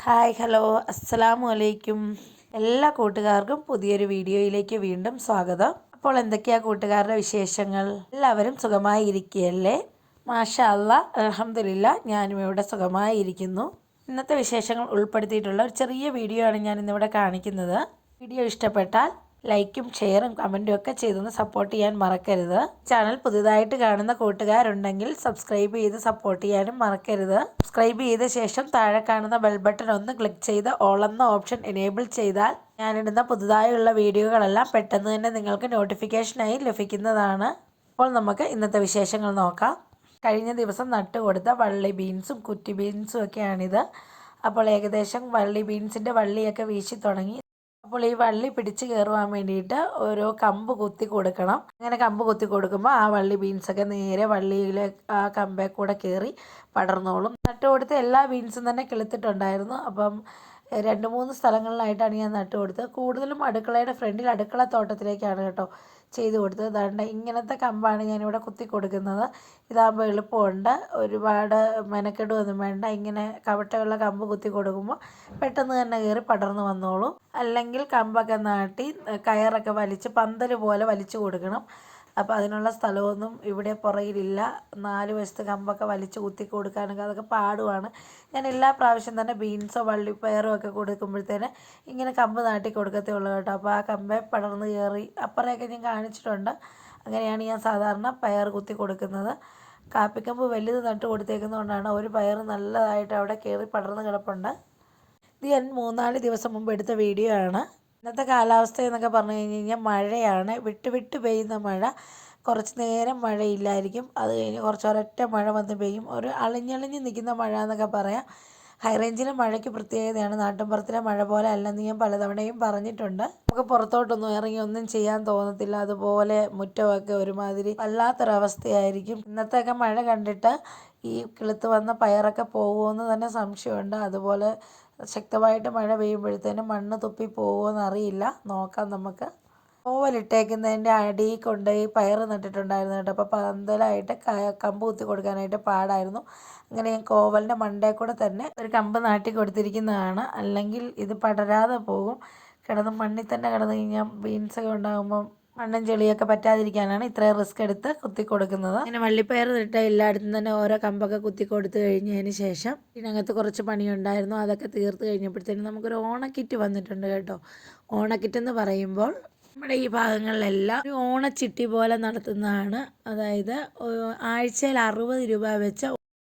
Hi hello അസ്സലാമു അലൈക്കും. എല്ലാ കൂട്ടുകാർക്കും പുതിയൊരു വീഡിയോയിലേക്ക് വീണ്ടും സ്വാഗതം. അപ്പോൾ എന്തൊക്കെയാണ് കൂട്ടുകാരുടെ വിശേഷങ്ങൾ? എല്ലാവരും സുഖമായി ഇരിക്കുകയല്ലേ? മാഷാ അല്ലാ, അൽഹംദുലില്ലാ, ഞാനും ഇവിടെ സുഖമായി ഇരിക്കുന്നു. ഇന്നത്തെ വിശേഷങ്ങൾ ഉൾപ്പെടുത്തിയിട്ടുള്ള ഒരു ചെറിയ വീഡിയോ ആണ് ഞാൻ ഇന്നിവിടെ കാണിക്കുന്നത്. വീഡിയോ ഇഷ്ടപ്പെട്ടാൽ ലൈക്കും ഷെയറും കമൻറ്റും ഒക്കെ ചെയ്തൊന്ന് സപ്പോർട്ട് ചെയ്യാൻ മറക്കരുത്. ചാനൽ പുതുതായിട്ട് കാണുന്ന കൂട്ടുകാരുണ്ടെങ്കിൽ സബ്സ്ക്രൈബ് ചെയ്ത് സപ്പോർട്ട് ചെയ്യാനും മറക്കരുത്. സബ്സ്ക്രൈബ് ചെയ്ത ശേഷം താഴെ കാണുന്ന ബെൽ ബട്ടൺ ഒന്ന് ക്ലിക്ക് ചെയ്ത് ഓൾ എന്ന ഓപ്ഷൻ എനേബിൾ ചെയ്താൽ ഞാനിടുന്ന പുതുതായുള്ള വീഡിയോകളെല്ലാം പെട്ടെന്ന് തന്നെ നിങ്ങൾക്ക് നോട്ടിഫിക്കേഷനായി ലഭിക്കുന്നതാണ്. അപ്പോൾ നമുക്ക് ഇന്നത്തെ വിശേഷങ്ങൾ നോക്കാം. കഴിഞ്ഞ ദിവസം നട്ടുകൊടുത്ത വള്ളി ബീൻസും കുറ്റി ബീൻസും ഒക്കെയാണിത്. അപ്പോൾ ഏകദേശം വള്ളി ബീൻസിൻ്റെ വള്ളിയൊക്കെ വീശി തുടങ്ങി. അപ്പോൾ ഈ വള്ളി പിടിച്ച് കയറുവാൻ വേണ്ടിയിട്ട് ഓരോ കമ്പ് കുത്തി കൊടുക്കണം. അങ്ങനെ കമ്പ് കുത്തി കൊടുക്കുമ്പോൾ ആ വള്ളി ബീൻസൊക്കെ നേരെ വള്ളിയിലെ ആ കമ്പേ കൂടെ കയറി പടർന്നോളും. നട്ട് കൊടുത്ത എല്ലാ ബീൻസും തന്നെ കിളുത്തിട്ടുണ്ടായിരുന്നു. അപ്പം 2-3 സ്ഥലങ്ങളിലായിട്ടാണ് ഞാൻ നട്ട് കൊടുത്തത്. കൂടുതലും അടുക്കളയുടെ ഫ്രണ്ടിൽ അടുക്കള തോട്ടത്തിലേക്കാണ് കേട്ടോ ചെയ്ത് കൊടുത്തത്. ദാണ്ട ഇങ്ങനത്തെ കമ്പാണ് ഞാനിവിടെ കുത്തി കൊടുക്കുന്നത്. ഇതാകുമ്പോൾ എളുപ്പമുണ്ട്, ഒരുപാട് മെനക്കെടുമൊന്നും വേണ്ട. ഇങ്ങനെ കവട്ടയുള്ള കമ്പ് കുത്തി കൊടുക്കുമ്പോൾ പെട്ടെന്ന് തന്നെ കയറി പടർന്നു വന്നോളൂ. അല്ലെങ്കിൽ കമ്പൊക്കെ നാട്ടി കയറൊക്കെ വലിച്ച് പന്തൽ പോലെ വലിച്ചു കൊടുക്കണം. അപ്പോൾ അതിനുള്ള സ്ഥലമൊന്നും ഇവിടെ പുറകിലില്ല. 4 വശത്ത് കമ്പൊക്കെ വലിച്ച് കുത്തി കൊടുക്കാനൊക്കെ അതൊക്കെ പാടുവാണ്. ഞാൻ എല്ലാ പ്രാവശ്യം തന്നെ ബീൻസോ വള്ളിപ്പയറോ ഒക്കെ കൊടുക്കുമ്പോഴത്തേന് ഇങ്ങനെ കമ്പ് നാട്ടി കൊടുക്കത്തേ ഉള്ളൂ കേട്ടോ. അപ്പോൾ ആ കമ്പെ പടർന്ന് കയറി അപ്പുറമൊക്കെ ഞാൻ കാണിച്ചിട്ടുണ്ട്. അങ്ങനെയാണ് ഞാൻ സാധാരണ പയർ കുത്തി കൊടുക്കുന്നത്. കാപ്പിക്കമ്പ് വലുത് നട്ട് കൊടുത്തേക്കുന്നതുകൊണ്ടാണ് ഒരു പയർ നല്ലതായിട്ട് അവിടെ കയറി പടർന്ന് കിടപ്പുണ്ട്. ഇത് ഞാൻ 3-4 ദിവസം മുമ്പ് എടുത്ത വീഡിയോ ആണ്. ഇന്നത്തെ കാലാവസ്ഥ എന്നൊക്കെ പറഞ്ഞു കഴിഞ്ഞാൽ മഴയാണ്, വിട്ട് വിട്ട് പെയ്യുന്ന മഴ. കുറച്ച് നേരം മഴയില്ലായിരിക്കും, അത് കഴിഞ്ഞ് ഒരൊറ്റ മഴ വന്ന് പെയ്യും. ഒരു അളിഞ്ഞളിഞ്ഞ് നിൽക്കുന്ന മഴ എന്നൊക്കെ പറയാം. ഹൈ റേഞ്ചിലെ മഴയ്ക്ക് പ്രത്യേകതയാണ്. നാട്ടിൻപുറത്തിലെ മഴ പോലെ അല്ലെന്ന് ഞാൻ പലതവണയും പറഞ്ഞിട്ടുണ്ട്. നമുക്ക് പുറത്തോട്ടൊന്നും ഇറങ്ങി ഒന്നും ചെയ്യാൻ തോന്നത്തില്ല. അതുപോലെ മുറ്റമൊക്കെ ഒരുമാതിരി വല്ലാത്തൊരവസ്ഥയായിരിക്കും. ഇന്നത്തെയൊക്കെ മഴ കണ്ടിട്ട് ഈ കിളുത്ത് വന്ന പയറൊക്കെ പോകുമെന്ന് തന്നെ സംശയമുണ്ട്. അതുപോലെ ശക്തമായിട്ട് മഴ പെയ്യുമ്പോഴത്തേനും മണ്ണ് തുപ്പി പോകുമെന്ന് അറിയില്ല, നോക്കാം നമുക്ക്. കോവലിട്ടേക്കുന്നതിൻ്റെ അടിയിൽ കൊണ്ടുപോയി പയർ നട്ടിട്ടുണ്ടായിരുന്നു കേട്ടോ. അപ്പോൾ പന്തലായിട്ട് കമ്പ് കുത്തി കൊടുക്കാനായിട്ട് പാടായിരുന്നു. അങ്ങനെ ഞാൻ കോവലിൻ്റെ മണ്ടയിൽ കൂടെ തന്നെ ഒരു കമ്പ് നാട്ടി കൊടുത്തിരിക്കുന്നതാണ്. അല്ലെങ്കിൽ ഇത് പടരാതെ പോകും. കിടന്ന് മണ്ണിൽ തന്നെ കിടന്ന് കഴിഞ്ഞാൽ ബീൻസൊക്കെ ഉണ്ടാകുമ്പം മണ്ണും ചെളിയൊക്കെ പറ്റാതിരിക്കാനാണ് ഇത്രയും റിസ്ക് എടുത്ത് കുത്തി കൊടുക്കുന്നത്. ഇങ്ങനെ വള്ളിപ്പയർ നട്ട എല്ലായിടത്തും തന്നെ ഓരോ കമ്പൊക്കെ കുത്തി കൊടുത്തു കഴിഞ്ഞതിന് ശേഷം ഇതിനകത്ത് കുറച്ച് പണിയുണ്ടായിരുന്നു. അതൊക്കെ തീർത്ത് കഴിഞ്ഞപ്പോഴത്തേനും നമുക്കൊരു ഓണക്കിറ്റ് വന്നിട്ടുണ്ട് കേട്ടോ. ഓണക്കിറ്റ് എന്ന് പറയുമ്പോൾ നമ്മുടെ ഈ ഭാഗങ്ങളിലെല്ലാം ഒരു ഓണച്ചിട്ടി പോലെ നടത്തുന്നതാണ്. അതായത് ആഴ്ചയിൽ 60 രൂപ വെച്ച്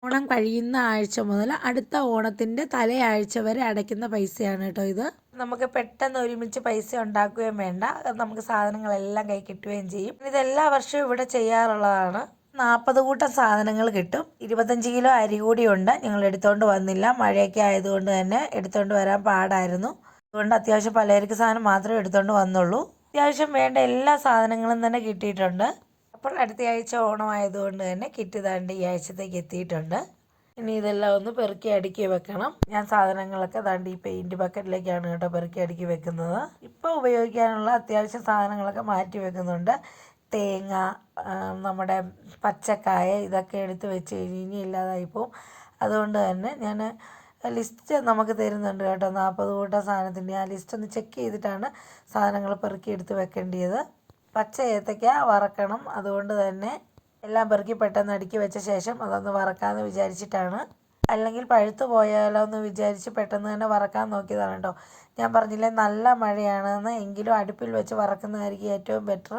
ഓണം കഴിയുന്ന ആഴ്ച മുതൽ അടുത്ത ഓണത്തിൻ്റെ തലയാഴ്ച വരെ അടയ്ക്കുന്ന പൈസയാണ് കേട്ടോ ഇത്. നമുക്ക് പെട്ടെന്ന് ഒരുമിച്ച് പൈസ ഉണ്ടാക്കുകയും വേണ്ട, നമുക്ക് സാധനങ്ങളെല്ലാം കൈ കിട്ടുകയും ചെയ്യും. ഇതെല്ലാ വർഷവും ഇവിടെ ചെയ്യാറുള്ളതാണ്. 40 കൂട്ടം സാധനങ്ങൾ കിട്ടും. 25 കിലോ അരി കൂടിയുണ്ട്. ഞങ്ങൾ എടുത്തുകൊണ്ട് വന്നില്ല, മഴയൊക്കെ ആയതുകൊണ്ട് തന്നെ എടുത്തുകൊണ്ട് വരാൻ പാടായിരുന്നു. അതുകൊണ്ട് അത്യാവശ്യം പലചരക്ക് സാധനം മാത്രമേ എടുത്തുകൊണ്ട് വന്നുള്ളൂ. അത്യാവശ്യം വേണ്ട എല്ലാ സാധനങ്ങളും തന്നെ കിട്ടിയിട്ടുണ്ട്. അപ്പോൾ അടുത്ത ആഴ്ച ഓണമായതുകൊണ്ട് തന്നെ കിറ്റ് താണ്ട് ഈ ആഴ്ചത്തേക്ക് എത്തിയിട്ടുണ്ട്. ഇനി ഇതെല്ലാം ഒന്ന് പെറുക്കി അടുക്കി വെക്കണം. ഞാൻ സാധനങ്ങളൊക്കെ താണ്ട് ഈ പെയിൻറ്റ് ബക്കറ്റിലേക്കാണ് കേട്ടോ പെറുക്കി അടുക്കി വെക്കുന്നത്. ഇപ്പോൾ ഉപയോഗിക്കാനുള്ള അത്യാവശ്യം സാധനങ്ങളൊക്കെ മാറ്റി വെക്കുന്നുണ്ട്. തേങ്ങ, നമ്മുടെ പച്ചക്കായ, ഇതൊക്കെ എടുത്ത് വെച്ച് കഴിഞ്ഞ് ഇല്ലാതായിപ്പോവും. അതുകൊണ്ട് തന്നെ ഞാൻ ലിസ്റ്റ് നമുക്ക് തരുന്നുണ്ട് കേട്ടോ. 40 കൂട്ടം സാധനത്തിൻ്റെ ആ ലിസ്റ്റ് ഒന്ന് ചെക്ക് ചെയ്തിട്ടാണ് സാധനങ്ങൾ പെറുക്കി എടുത്ത് വെക്കേണ്ടത്. പച്ച ഏത്തയ്ക്ക വറക്കണം. അതുകൊണ്ട് തന്നെ എല്ലാം പെറുക്കി പെട്ടെന്ന് അടുക്കി വെച്ച ശേഷം അതൊന്ന് വറക്കാമെന്ന് വിചാരിച്ചിട്ടാണ്. അല്ലെങ്കിൽ പഴുത്ത് പോയാലോ എന്ന് വിചാരിച്ച് പെട്ടെന്ന് തന്നെ വറക്കാൻ നോക്കിയതാണ് കേട്ടോ. ഞാൻ പറഞ്ഞില്ലേ നല്ല മഴയാണെന്ന്, എങ്കിലും അടുപ്പിൽ വെച്ച് വറക്കുന്നതായിരിക്കും ഏറ്റവും ബെറ്റർ.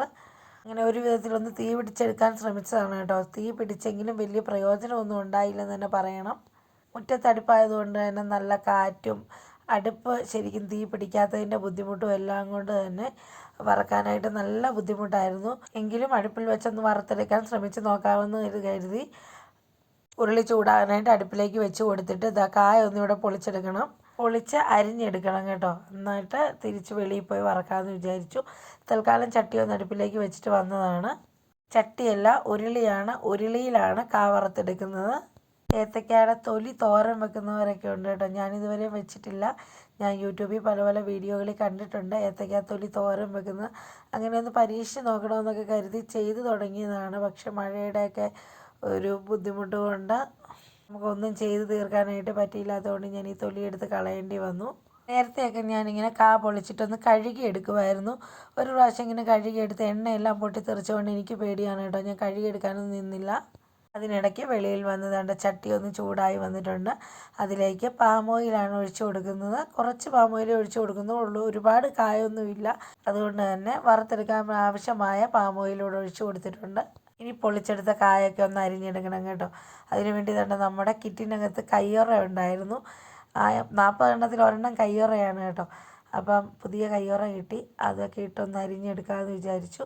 അങ്ങനെ ഒരു വിധത്തിലൊന്ന് തീ പിടിച്ചെടുക്കാൻ ശ്രമിച്ചതാണ് കേട്ടോ. തീ പിടിച്ചെങ്കിലും വലിയ പ്രയോജനമൊന്നും ഉണ്ടായില്ലെന്ന് തന്നെ പറയണം. മുറ്റത്തടുപ്പായതുകൊണ്ട് തന്നെ നല്ല കാറ്റും അടുപ്പ് ശരിക്കും തീ പിടിക്കാത്തതിൻ്റെ ബുദ്ധിമുട്ടും എല്ലാം കൊണ്ട് തന്നെ വറക്കാനായിട്ട് നല്ല ബുദ്ധിമുട്ടായിരുന്നു. എങ്കിലും അടുപ്പിൽ വെച്ചൊന്ന് വറുത്തെടുക്കാൻ ശ്രമിച്ച് നോക്കാമെന്ന് കരുതി ഉരുളി ചൂടാകാനായിട്ട് അടുപ്പിലേക്ക് വെച്ച് കൊടുത്തിട്ട് കായ ഒന്നും ഇവിടെ പൊളിച്ചെടുക്കണം. പൊളിച്ച് അരിഞ്ഞെടുക്കണം കേട്ടോ. എന്നിട്ട് തിരിച്ച് വെളിയിൽ പോയി വറക്കാമെന്ന് വിചാരിച്ചു. തൽക്കാലം ചട്ടി ഒന്ന് അടുപ്പിലേക്ക് വെച്ചിട്ട് വന്നതാണ്. ചട്ടിയല്ല, ഉരുളിയാണ്. ഉരുളിയിലാണ് കാ വറുത്തെടുക്കുന്നത്. ഏത്തയ്ക്കയുടെ തൊലി തോരൻ വെക്കുന്നവരൊക്കെ ഉണ്ട് കേട്ടോ. ഞാനിതുവരെ വെച്ചിട്ടില്ല. ഞാൻ യൂട്യൂബിൽ പല പല വീഡിയോകളിൽ കണ്ടിട്ടുണ്ട് ഏത്തയ്ക്ക തൊലി തോരൻ വെക്കുന്നത്. അങ്ങനെ ഒന്ന് പരീക്ഷിച്ച് നോക്കണമെന്നൊക്കെ കരുതി ചെയ്തു തുടങ്ങിയതാണ്. പക്ഷെ മഴയുടെയൊക്കെ ഒരു ബുദ്ധിമുട്ട് കൊണ്ട് നമുക്കൊന്നും ചെയ്ത് തീർക്കാനായിട്ട് പറ്റിയില്ലാത്തതുകൊണ്ട് ഞാൻ ഈ തൊലിയെടുത്ത് കളയേണ്ടി വന്നു. നേരത്തെയൊക്കെ ഞാനിങ്ങനെ കാ പൊളിച്ചിട്ടൊന്ന് കഴുകി എടുക്കുമായിരുന്നു. ഒരു പ്രാവശ്യം ഇങ്ങനെ കഴുകിയെടുത്ത് എണ്ണയെല്ലാം പൊട്ടിത്തെറിച്ചുകൊണ്ട് എനിക്ക് പേടിയാണ് കേട്ടോ. ഞാൻ കഴുകിയെടുക്കാനൊന്നും നിന്നില്ല. അതിനിടയ്ക്ക് വെളിയിൽ വന്നതാണ്ട് ചട്ടി ഒന്ന് ചൂടായി വന്നിട്ടുണ്ട്. അതിലേക്ക് പാം ഓയിലാണ് ഒഴിച്ചു കൊടുക്കുന്നത്. കുറച്ച് പാം ഓയിൽ ഒഴിച്ചു കൊടുക്കുന്നുള്ളൂ, ഒരുപാട് കായൊന്നുമില്ല. അതുകൊണ്ട് തന്നെ വറുത്തെടുക്കാൻ ആവശ്യമായ പാം ഓയിലൂടെ ഒഴിച്ചു കൊടുത്തിട്ടുണ്ട്. ഇനി പൊളിച്ചെടുത്ത കായൊക്കെ ഒന്ന് അരിഞ്ഞെടുക്കണം കേട്ടോ. അതിന് വേണ്ടി തന്നെ നമ്മുടെ കിറ്റിനകത്ത് കയ്യൊറ ഉണ്ടായിരുന്നു. 40 എണ്ണത്തിൽ ഒരെണ്ണം കയ്യൊറയാണ് കേട്ടോ. അപ്പം പുതിയ കയ്യൊറ കിട്ടി, അതൊക്കെ ഇട്ടൊന്ന് അരിഞ്ഞെടുക്കാമെന്ന് വിചാരിച്ചു.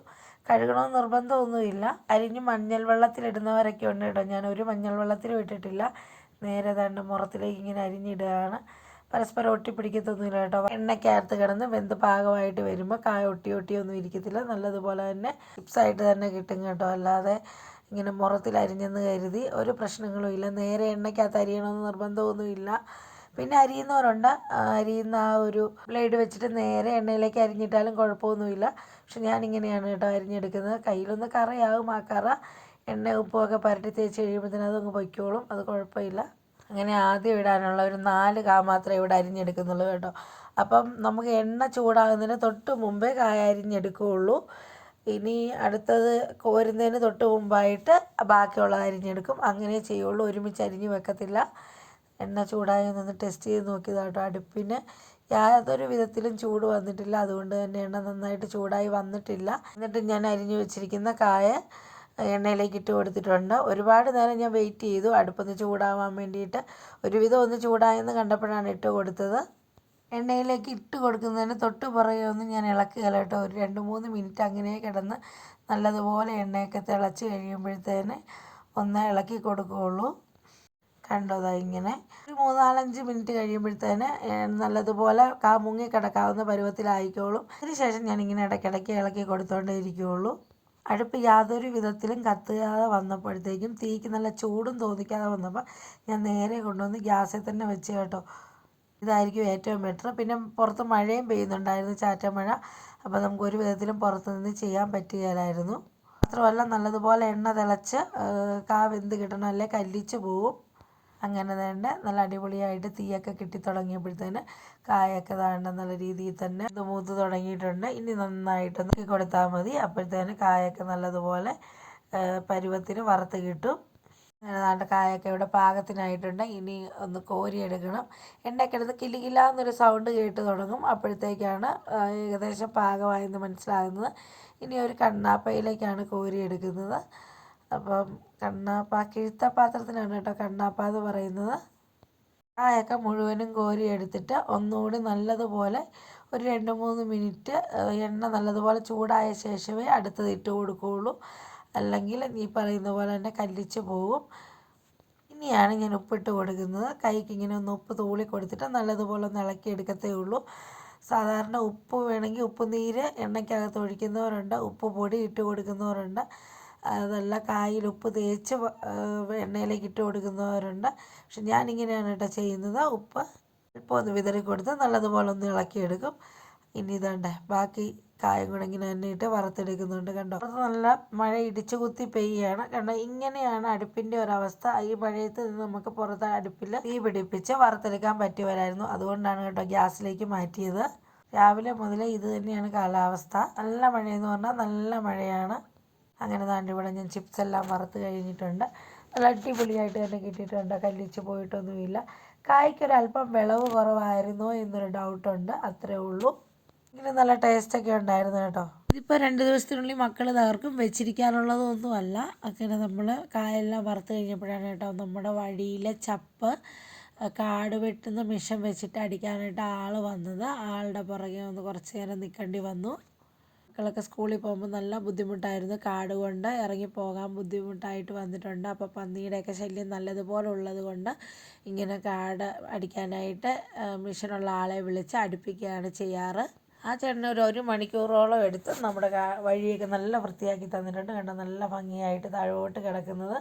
കഴുകണമെന്ന് നിർബന്ധമൊന്നുമില്ല. അരിഞ്ഞ് മഞ്ഞൾ വെള്ളത്തിലിടുന്നവരൊക്കെ ഉണ്ട് കേട്ടോ. ഞാൻ ഒരു മഞ്ഞൾ വെള്ളത്തിലും ഇട്ടിട്ടില്ല. നേരെ ദാണ്ട് മുറത്തിലേക്ക് ഇങ്ങനെ അരിഞ്ഞിടുകയാണ്. പരസ്പരം ഒട്ടിപ്പിടിക്കത്തൊന്നുമില്ല കേട്ടോ. എണ്ണയ്ക്കകത്ത് കിടന്ന് വെന്ത് പാകമായിട്ട് വരുമ്പോൾ കായ ഒട്ടിയൊന്നും ഇരിക്കത്തില്ല. നല്ലതുപോലെ തന്നെ ചിപ്സായിട്ട് തന്നെ കിട്ടും കേട്ടോ. അല്ലാതെ ഇങ്ങനെ മുറത്തിൽ അരിഞ്ഞെന്ന് കരുതി ഒരു പ്രശ്നങ്ങളും ഇല്ല. നേരെ എണ്ണയ്ക്കകത്ത് അരിയണമെന്ന് നിർബന്ധമൊന്നുമില്ല. പിന്നെ അരിയുന്നവരുണ്ട്, അരിയുന്ന ആ ഒരു ബ്ലേഡ് വെച്ചിട്ട് നേരെ എണ്ണയിലേക്ക് അരിഞ്ഞിട്ടാലും കുഴപ്പമൊന്നുമില്ല. പക്ഷെ ഞാനിങ്ങനെയാണ് കേട്ടോ അരിഞ്ഞെടുക്കുന്നത്. കയ്യിലൊന്ന് കറയാകും. ആ കറ എണ്ണ ഉപ്പുമൊക്കെ പുരട്ടി തേച്ച് കഴിയുമ്പോഴത്തേനും അതങ്ങ് പൊയ്ക്കോളും, അത് കുഴപ്പമില്ല. അങ്ങനെ ആദ്യം ഇടാനുള്ള ഒരു 4 കാ മാത്രമേ ഇവിടെ അരിഞ്ഞെടുക്കുന്നുള്ളൂ കേട്ടോ. അപ്പം നമുക്ക് എണ്ണ ചൂടാകുന്നതിന് തൊട്ട് മുമ്പേ കായ അരിഞ്ഞെടുക്കുകയുള്ളൂ. ഇനി അടുത്തത് കോരുന്നതിന് തൊട്ട് മുമ്പായിട്ട് ബാക്കിയുള്ളത് അരിഞ്ഞെടുക്കും. അങ്ങനെ ചെയ്യുള്ളൂ, ഒരുമിച്ച് അരിഞ്ഞ് വെക്കത്തില്ല. എണ്ണ ചൂടായി നിന്ന് ടെസ്റ്റ് ചെയ്ത് നോക്കിയതാണ് കേട്ടോ. അടുപ്പിന് യാതൊരു വിധത്തിലും ചൂട് വന്നിട്ടില്ല. അതുകൊണ്ട് തന്നെ എണ്ണ നന്നായിട്ട് ചൂടായി വന്നിട്ടില്ല. എന്നിട്ട് ഞാൻ അരിഞ്ഞു വെച്ചിരിക്കുന്ന കായ എണ്ണയിലേക്ക് ഇട്ട് കൊടുത്തിട്ടുണ്ട്. ഒരുപാട് നേരം ഞാൻ വെയിറ്റ് ചെയ്തു അടുപ്പൊന്ന് ചൂടാവാൻ വേണ്ടിയിട്ട്. ഒരുവിധം ഒന്ന് ചൂടായെന്ന് കണ്ടപ്പോഴാണ് ഇട്ട് കൊടുത്തത്. എണ്ണയിലേക്ക് ഇട്ട് കൊടുക്കുന്നതിന് തൊട്ട് പുറകെ ഒന്നും ഞാൻ ഇളക്കുകയില്ല കേട്ടോ. ഒരു 2-3 മിനിറ്റ് അങ്ങനെ കിടന്ന് നല്ലതുപോലെ എണ്ണയൊക്കെ തിളച്ച് കഴിയുമ്പോഴത്തേന് ഒന്ന് ഇളക്കി കൊടുക്കുകയുള്ളൂ. കണ്ടോതാ ഇങ്ങനെ ഒരു 3-4-5 മിനിറ്റ് കഴിയുമ്പോഴത്തേന് നല്ലതുപോലെ മുങ്ങി കിടക്കാവുന്ന പരുവത്തിലായിക്കോളും. അതിനുശേഷം ഞാനിങ്ങനെ ഇടയ്ക്കിടയ്ക്ക് ഇളക്കി കൊടുത്തോണ്ടേ ഇരിക്കുകയുള്ളൂ. അടുപ്പ് യാതൊരു വിധത്തിലും കത്തുകാതെ വന്നപ്പോഴത്തേക്കും തീക്ക് നല്ല ചൂടും തോന്നിക്കാതെ വന്നപ്പോൾ ഞാൻ നേരെ കൊണ്ടുവന്ന് ഗ്യാസിൽ തന്നെ വെച്ച് കേട്ടോ. ഇതായിരിക്കും ഏറ്റവും ബെറ്റർ. പിന്നെ പുറത്ത് മഴയും പെയ്യുന്നുണ്ടായിരുന്നു, ചാറ്റ മഴ. അപ്പോൾ നമുക്ക് ഒരു വിധത്തിലും പുറത്ത് നിന്ന് ചെയ്യാൻ പറ്റുകയില്ലായിരുന്നു. മാത്രമല്ല നല്ലതുപോലെ എണ്ണ തിളച്ച് കാ വെന്ത് കിട്ടണം, അല്ലെ കല്ലിച്ച് പോവും. അങ്ങനെ തന്നെ നല്ല അടിപൊളിയായിട്ട് തീയൊക്കെ കിട്ടി തുടങ്ങിയപ്പോഴത്തേന് കായൊക്കെ താണ്ട നല്ല രീതിയിൽ തന്നെ ഇത് മൂത്ത് തുടങ്ങിയിട്ടുണ്ട്. ഇനി നന്നായിട്ട് നോക്കി കൊടുത്താൽ മതി. അപ്പോഴത്തേന് കായൊക്കെ നല്ലതുപോലെ പരുവത്തിന് വറുത്ത് കിട്ടും. അങ്ങനെ താണ്ട കായൊക്കെ ഇവിടെ പാകത്തിനായിട്ടുണ്ട്. ഇനി ഒന്ന് കോരിയെടുക്കണം. എണ്ണയ്ക്കടുത്ത് കിലുകിലാന്നൊരു സൗണ്ട് കേട്ട് തുടങ്ങും. അപ്പോഴത്തേക്കാണ് ഏകദേശം പാകമായെന്ന് മനസ്സിലാകുന്നത്. ഇനി ഒരു കണ്ണാപ്പയിലേക്കാണ് കോരിയെടുക്കുന്നത്. അപ്പം കിഴുത്ത പാത്രത്തിനാണ് കേട്ടോ കണ്ണാപ്പ എന്ന് പറയുന്നത്. കായൊക്കെ മുഴുവനും കോരി എടുത്തിട്ട് ഒന്നുകൂടി നല്ലതുപോലെ ഒരു 2-3 മിനിറ്റ് എണ്ണ നല്ലതുപോലെ ചൂടായ ശേഷമേ അടുത്തത് ഇട്ട് കൊടുക്കുകയുള്ളൂ. അല്ലെങ്കിൽ ഈ പറയുന്ന പോലെ തന്നെ കല്ലിച്ച് പോകും. ഇനിയാണ് ഞാൻ ഉപ്പിട്ട് കൊടുക്കുന്നത്. കൈക്ക് ഇങ്ങനെ ഒന്ന് ഉപ്പ് തൂളി കൊടുത്തിട്ട് നല്ലതുപോലെ ഒന്ന് ഇളക്കി എടുക്കത്തേ ഉള്ളൂ. സാധാരണ ഉപ്പ് വേണമെങ്കിൽ ഉപ്പ് നീര് എണ്ണയ്ക്കകത്ത് ഒഴിക്കുന്നവരുണ്ട്, ഉപ്പ് പൊടി ഇട്ട് കൊടുക്കുന്നവരുണ്ട്. അതല്ല കായിൽ ഉപ്പ് തേച്ച് എണ്ണയിലേക്ക് ഇട്ട് കൊടുക്കുന്നവരുണ്ട്. പക്ഷെ ഞാനിങ്ങനെയാണ് കേട്ടോ ചെയ്യുന്നത്. ഉപ്പ് ഇപ്പോൾ ഒന്ന് വിതറി കൊടുത്ത് നല്ലതുപോലെ ഒന്ന് ഇളക്കിയെടുക്കും. ഇനി ഇതേണ്ടേ ബാക്കി കായം കൂടെ ഇങ്ങനെ തന്നെ ഇട്ട് വറുത്തെടുക്കുന്നുണ്ട്. കണ്ടോ, നല്ല മഴ ഇടിച്ചു കുത്തി പെയ്യുകയാണ്. കണ്ടോ, ഇങ്ങനെയാണ് അടുപ്പിൻ്റെ ഒരവസ്ഥ. ഈ മഴയത്ത് നിന്ന് നമുക്ക് പുറത്ത് അടുപ്പിൽ തീ പിടിപ്പിച്ച് വറുത്തെടുക്കാൻ പറ്റുമായിരുന്നു. അതുകൊണ്ടാണ് കേട്ടോ ഗ്യാസിലേക്ക് മാറ്റിയത്. രാവിലെ മുതലേ ഇത് തന്നെയാണ് കാലാവസ്ഥ. നല്ല മഴയെന്ന് പറഞ്ഞാൽ നല്ല മഴയാണ്. അങ്ങനെ താണ്ടി ഇവിടെ ഞാൻ ചിപ്സ് എല്ലാം വറുത്ത് കഴിഞ്ഞിട്ടുണ്ട്. നല്ല അടിപൊളിയായിട്ട് തന്നെ കിട്ടിയിട്ടുണ്ട്, കല്ലിച്ച് പോയിട്ടൊന്നുമില്ല. കായ്ക്കൊരല്പം വിളവ് കുറവായിരുന്നോ എന്നൊരു ഡൗട്ടുണ്ട്, അത്രേ ഉള്ളൂ. ഇങ്ങനെ നല്ല ടേസ്റ്റൊക്കെ ഉണ്ടായിരുന്നു കേട്ടോ. ഇതിപ്പോൾ 2 ദിവസത്തിനുള്ളിൽ മക്കൾ തകർക്കും. വെച്ചിരിക്കാനുള്ളതൊന്നുമല്ല. അങ്ങനെ നമ്മൾ കായെല്ലാം വറുത്ത് കഴിഞ്ഞപ്പോഴാണ് കേട്ടോ നമ്മുടെ വഴിയിലെ ചപ്പ് കാട് വെട്ടുന്ന മിഷൻ വെച്ചിട്ട് അടിക്കാനായിട്ട് ആൾ വന്നത്. ആളുടെ പുറകെ ഒന്ന് കുറച്ച് നേരം നിൽക്കേണ്ടി വന്നു. മക്കളൊക്കെ സ്കൂളിൽ പോകുമ്പോൾ നല്ല ബുദ്ധിമുട്ടായിരുന്നു. കാട് കൊണ്ട് ഇറങ്ങി പോകാൻ ബുദ്ധിമുട്ടായിട്ട് വന്നിട്ടുണ്ട്. അപ്പോൾ പന്നിയുടെയൊക്കെ ശല്യം നല്ലതുപോലെ ഉള്ളത് കൊണ്ട് ഇങ്ങനെ കാട് അടിക്കാനായിട്ട് മിഷനുള്ള ആളെ വിളിച്ച് അടുപ്പിക്കുകയാണ് ചെയ്യാറ്. ആ ചേട്ടന് ഒരു മണിക്കൂറോളം എടുത്ത് നമ്മുടെ വഴിയൊക്കെ നല്ല വൃത്തിയാക്കി തന്നിട്ടുണ്ട്. കണ്ടോ, നല്ല ഭംഗിയായിട്ട് താഴോട്ട് കിടക്കുന്നത്.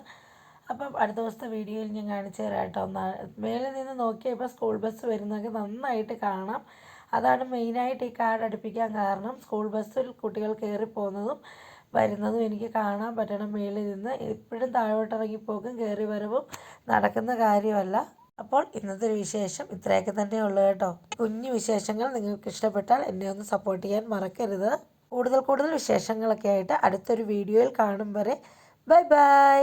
അപ്പം അടുത്ത ദിവസത്തെ വീഡിയോയിൽ ഞാൻ കാണിച്ചു തരാം കേട്ടോ. മേളിൽ നിന്ന് നോക്കിയാൽ ഇപ്പോൾ സ്കൂൾ ബസ് വരുന്നതൊക്കെ നന്നായിട്ട് കാണാം. അതാണ് മെയിനായിട്ട് ഈ കാട് അടുപ്പിക്കാൻ കാരണം. സ്കൂൾ ബസ്സിൽ കുട്ടികൾ കയറി പോകുന്നതും വരുന്നതും എനിക്ക് കാണാൻ പറ്റണം മേളിൽ നിന്ന്. എപ്പോഴും താഴോട്ടിറങ്ങിപ്പോക്കും കയറി വരവും നടക്കുന്ന കാര്യമല്ല. അപ്പോൾ ഇന്നത്തെ ഒരു വിശേഷം ഇത്രയൊക്കെ തന്നെ ഉള്ളൂ കേട്ടോ. കുഞ്ഞു വിശേഷങ്ങൾ നിങ്ങൾക്ക് ഇഷ്ടപ്പെട്ടാൽ എന്നെ ഒന്ന് സപ്പോർട്ട് ചെയ്യാൻ മറക്കരുത്. കൂടുതൽ വിശേഷങ്ങളൊക്കെ ആയിട്ട് അടുത്തൊരു വീഡിയോയിൽ കാണും വരെ ബൈ ബൈ.